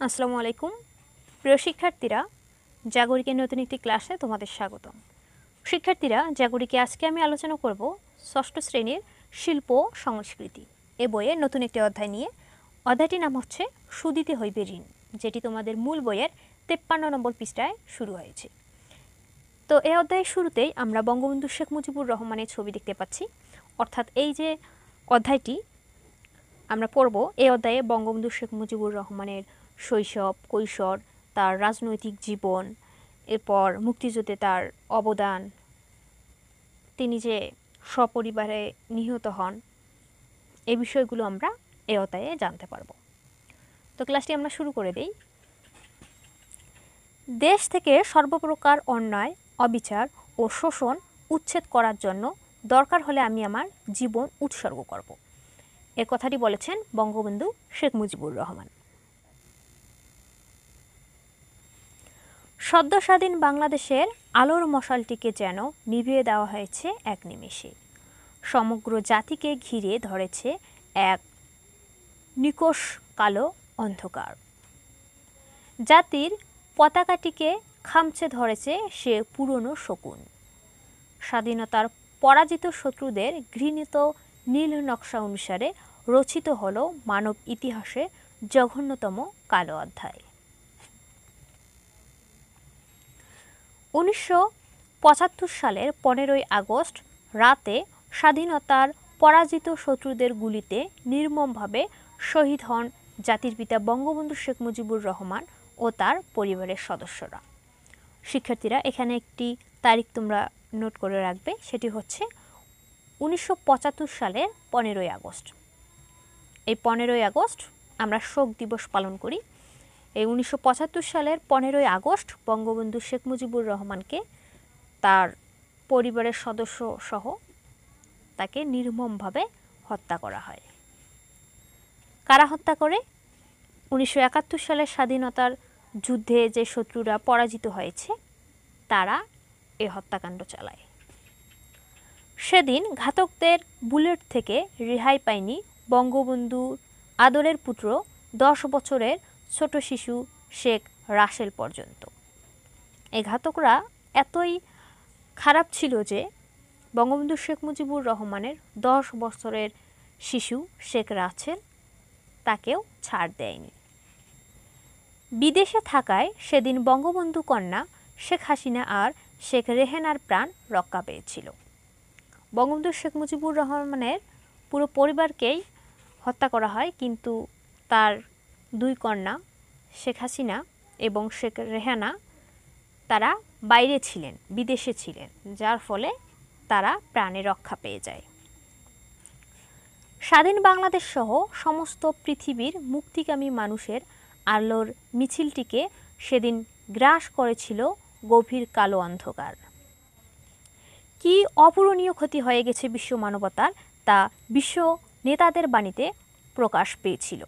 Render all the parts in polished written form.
আসসালামু আলাইকুম প্রিয় শিক্ষার্থীরা, জাগরিকের নতুন একটি ক্লাসে তোমাদের স্বাগতম। শিক্ষার্থীরা, জাগরিকে আজকে আমি আলোচনা করব ষষ্ঠ শ্রেণীর শিল্প সংস্কৃতি এ বইয়ের নতুন একটি অধ্যায় নিয়ে। অধ্যায়টির নাম হচ্ছে সুদিতে হইবে ঋণ, যেটি তোমাদের মূল বইয়ের 53 নম্বর পৃষ্ঠায় শুরু হয়েছে। তো এই অধ্যায়ের শুরুতেই আমরা বঙ্গবন্ধু শেখ মুজিবুর রহমানের ছবি দেখতে পাচ্ছি। অর্থাৎ এই যে অধ্যায়টি আমরা পড়ব, এই অধ্যায়ে বঙ্গবন্ধু শেখ মুজিবুর রহমানের শৈশব, কৈশোর, তার রাজনৈতিক জীবন, এরপর মুক্তিযুদ্ধে তার অবদান, তিনি যে সপরিবারে নিহত হন, এই বিষয়গুলো আমরা এই অধ্যায়ে জানতে পারব। তো ক্লাসটি আমরা শুরু করে দেই। দেশ থেকে সর্বপ্রকার অন্যায়, অবিচার ও শোষণ উচ্ছেদ করার জন্য দরকার হলে আমি আমার জীবন উৎসর্গ করব। এ কথাটি বলেছেন বঙ্গবন্ধু শেখ মুজিবুর রহমান। সদ্য স্বাধীন বাংলাদেশের আলোর মশালটিকে যেন নিভিয়ে দেওয়া হয়েছে এক নিমেষে। সমগ্র জাতিকে ঘিরে ধরেছে এক নিকষ কালো অন্ধকার। জাতির পতাকাটিকে খামচে ধরেছে সে পুরনো শকুন। স্বাধীনতার পরাজিত শত্রুদের ঘৃণিত নীল নকশা অনুসারে রচিত হল মানব ইতিহাসে জঘন্যতম কালো অধ্যায়। 1975 সালের 15ই আগস্ট রাতে স্বাধীনতার পরাজিত শত্রুদের গুলিতে নির্মমভাবে শহীদ হন জাতির পিতা বঙ্গবন্ধু শেখ মুজিবুর রহমান ও তার পরিবারের সদস্যরা। শিক্ষার্থীরা, এখানে একটি তারিখ তোমরা নোট করে রাখবে, সেটি হচ্ছে 1975 সালের 15ই আগস্ট। এই 15ই আগস্ট আমরা শোক দিবস পালন করি। এই 1975 সালের 15ই আগস্ট বঙ্গবন্ধু শেখ মুজিবুর রহমানকে তার পরিবারের সদস্য সহ তাকে নির্মমভাবে হত্যা করা হয়। কারা হত্যা করে? 1971 সালের স্বাধীনতার যুদ্ধে যে শত্রুরা পরাজিত হয়েছে তারা এ হত্যাকাণ্ড চালায়। সেদিন ঘাতকদের বুলেট থেকে রেহাই পায়নি বঙ্গবন্ধুর আদরের পুত্র 10 বছরের ছোট শিশু শেখ রাসেল পর্যন্ত। এই ঘাতকরা এতই খারাপ ছিল যে বঙ্গবন্ধু শেখ মুজিবুর রহমানের 10 বছরের শিশু শেখ রাসেল তাকেও ছাড় দেয়নি। বিদেশে থাকায় সেদিন বঙ্গবন্ধু কন্যা শেখ হাসিনা আর শেখ রেহানার প্রাণ রক্ষা পেয়েছিল। বঙ্গবন্ধু শেখ মুজিবুর রহমানের পুরো পরিবারকেই হত্যা করা হয়, কিন্তু তার দুই কন্যা শেখ হাসিনা এবং শেখ রেহানা তারা বাইরে ছিলেন, বিদেশে ছিলেন, যার ফলে তারা প্রাণে রক্ষা পেয়ে যায়। স্বাধীন বাংলাদেশ সহ সমস্ত পৃথিবীর মুক্তিকামী মানুষের আলোর মিছিলটিকে সেদিন গ্রাস করেছিল গভীর কালো অন্ধকার। কি অপূরণীয় ক্ষতি হয়ে গেছে বিশ্ব মানবতার, তা বিশ্ব নেতাদের বাণীতে প্রকাশ পেয়েছিল।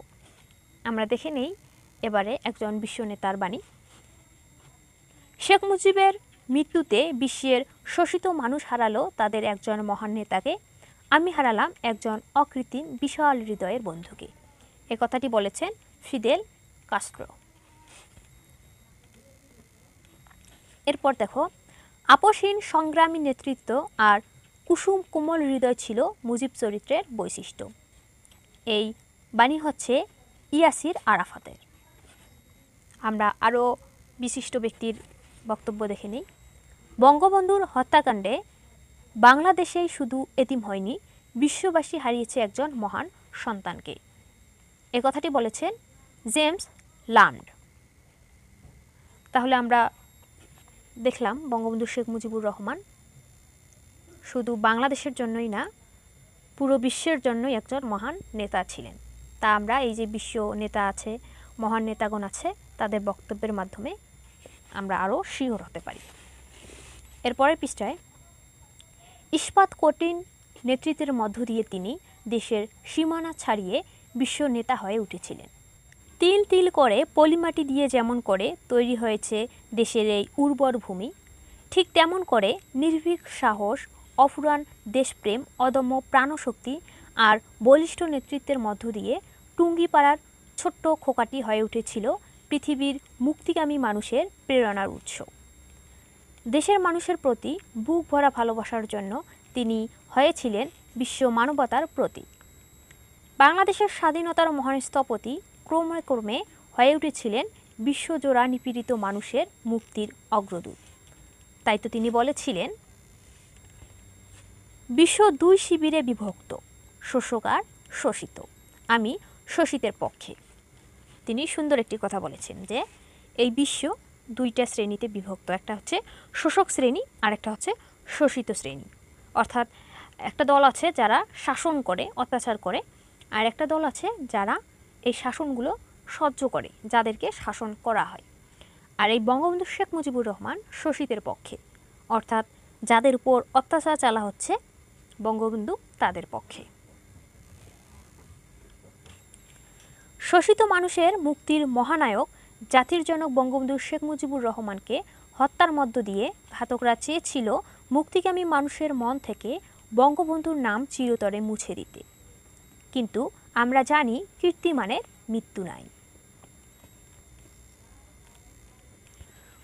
আমরা দেখে নেই এবারে একজন বিশ্ব নেতার বাণী। শেখ মুজিবের মৃত্যুতে বিশ্বের শোষিত মানুষ হারালো তাদের একজন মহান নেতাকে, আমি হারালাম একজন অকৃত্রিম বিশাল হৃদয়ের বন্ধুকে। এ কথাটি বলেছেন ফিদেল কাস্ট্রো। এরপর দেখো, আপসহীন সংগ্রামী নেতৃত্ব আর কুসুম কোমল হৃদয় ছিল মুজিব চরিত্রের বৈশিষ্ট্য। এই বাণী হচ্ছে ইয়াসির আরাফাতের। আমরা আরও বিশিষ্ট ব্যক্তির বক্তব্য দেখে নিই। বঙ্গবন্ধুর হত্যাকাণ্ডে বাংলাদেশেই শুধু এতিম হয়নি, বিশ্ববাসী হারিয়েছে একজন মহান সন্তানকে। এ কথাটি বলেছেন জেমস লাম্ড। তাহলে আমরা দেখলাম বঙ্গবন্ধু শেখ মুজিবুর রহমান শুধু বাংলাদেশের জন্যই না, পুরো বিশ্বের জন্যই একজন মহান নেতা ছিলেন। তা আমরা এই যে বিশ্ব নেতা আছে, মহান নেতাগণ আছে, তাদের বক্তব্যের মাধ্যমে আমরা আরও শিওর হতে পারি। এরপরের পৃষ্ঠায়, ইস্পাত কঠিন নেতৃত্বের মধ্য দিয়ে তিনি দেশের সীমানা ছাড়িয়ে বিশ্ব নেতা হয়ে উঠেছিলেন। তিল তিল করে পলিমাটি দিয়ে যেমন করে তৈরি হয়েছে দেশের এই উর্বর ভূমি, ঠিক তেমন করে নির্ভীক সাহস, অফুরান দেশপ্রেম, অদম্য প্রাণশক্তি আর বলিষ্ঠ নেতৃত্বের মধ্য দিয়ে টুঙ্গিপাড়ার ছোট্ট খোকাটি হয়ে উঠেছিল পৃথিবীর মুক্তিকামী মানুষের প্রেরণার উৎস। দেশের মানুষের প্রতি বুক ভরা ভালোবাসার জন্য তিনি হয়েছিলেন বিশ্ব মানবতার প্রতীক। বাংলাদেশের স্বাধীনতার মহান স্থপতি ক্রমে ক্রমে হয়ে উঠেছিলেন বিশ্বজোড়া নিপীড়িত মানুষের মুক্তির অগ্রদূত। তাই তো তিনি বলেছিলেন, বিশ্ব দুই শিবিরে বিভক্ত, শোষক আর শোষিত, আমি শোষিতের পক্ষে। তিনি সুন্দর একটি কথা বলেছেন যে এই বিশ্ব দুইটা শ্রেণীতে বিভক্ত, একটা হচ্ছে শোষক শ্রেণী আর একটা হচ্ছে শোষিত শ্রেণী। অর্থাৎ একটা দল আছে যারা শাসন করে, অত্যাচার করে, আর একটা দল আছে যারা এই শাসনগুলো সহ্য করে, যাদেরকে শাসন করা হয়। আর এই বঙ্গবন্ধু শেখ মুজিবুর রহমান শোষিতের পক্ষে, অর্থাৎ যাদের উপর অত্যাচার চালা হচ্ছে বঙ্গবন্ধু তাদের পক্ষে। শোষিত মানুষের মুক্তির মহানায়ক জাতির জনক বঙ্গবন্ধু শেখ মুজিবুর রহমানকে হত্যার মধ্য দিয়ে ঘাতকরা চেয়েছিল মুক্তিকামী মানুষের মন থেকে বঙ্গবন্ধুর নাম চিরতরে মুছে দিতে। কিন্তু আমরা জানি কীর্তিমানের মৃত্যু নাই।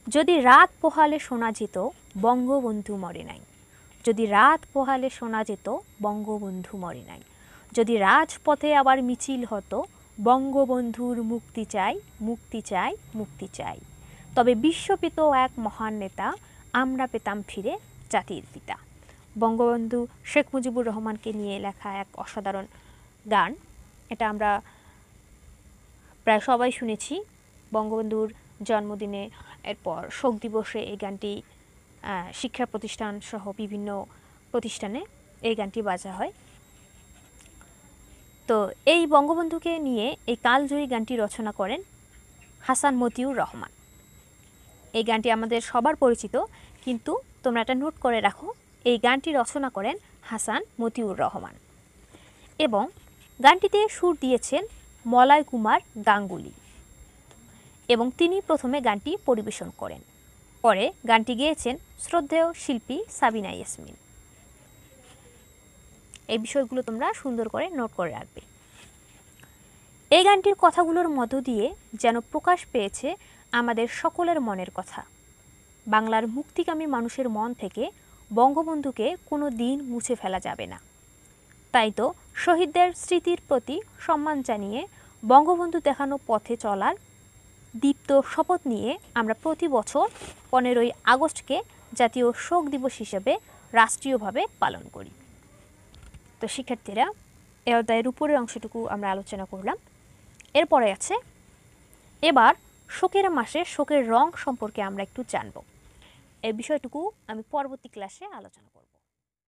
যদি রাত পোহালে শোনা যেত বঙ্গবন্ধু মরে নাই, যদি রাত পোহালে শোনা যেত বঙ্গবন্ধু মরে নাই, যদি রাজপথে আবার মিছিল হতো বঙ্গবন্ধুর মুক্তি চাই, মুক্তি চাই, মুক্তি চাই, তবে বিশ্ব পেত এক মহান নেতা, আমরা পেতাম ফিরে জাতির পিতা। বঙ্গবন্ধু শেখ মুজিবুর রহমানকে নিয়ে লেখা এক অসাধারণ গান। এটা আমরা প্রায় সবাই শুনেছি। বঙ্গবন্ধুর জন্মদিনে, এরপর শোক দিবসে এই গানটি শিক্ষা প্রতিষ্ঠান সহ বিভিন্ন প্রতিষ্ঠানে এই গানটি বাজা হয়। তো এই বঙ্গবন্ধুকে নিয়ে এই কালজয়ী গানটি রচনা করেন হাসান মতিউর রহমান। এই গানটি আমাদের সবার পরিচিত, কিন্তু তোমরা এটা নোট করে রাখো, এই গানটি রচনা করেন হাসান মতিউর রহমান এবং গানটিতে সুর দিয়েছেন মলয় কুমার গাঙ্গুলি এবং তিনি প্রথমে গানটি পরিবেশন করেন। পরে গানটি গেয়েছেন শ্রদ্ধেয় শিল্পী সাবিনা ইয়াসমিন। এই বিষয়গুলো তোমরা সুন্দর করে নোট করে রাখবে। এই গানটির কথাগুলোর মধ্য দিয়ে যেন প্রকাশ পেয়েছে আমাদের সকলের মনের কথা। বাংলার মুক্তিকামী মানুষের মন থেকে বঙ্গবন্ধুকে কোনো দিন মুছে ফেলা যাবে না। তাই তো শহীদদের স্মৃতির প্রতি সম্মান জানিয়ে বঙ্গবন্ধু দেখানো পথে চলার দীপ্ত শপথ নিয়ে আমরা প্রতি বছর 15ই আগস্টকে জাতীয় শোক দিবস হিসেবে রাষ্ট্রীয়ভাবে পালন করি। তো শিক্ষার্থীরা, এ অধ্যায়ের উপরের অংশটুকু আমরা আলোচনা করলাম। এরপরে আছে এবার শোকের মাসে শোকের রং সম্পর্কে আমরা একটু জানব। এই বিষয়টুকু আমি পরবর্তী ক্লাসে আলোচনা করব।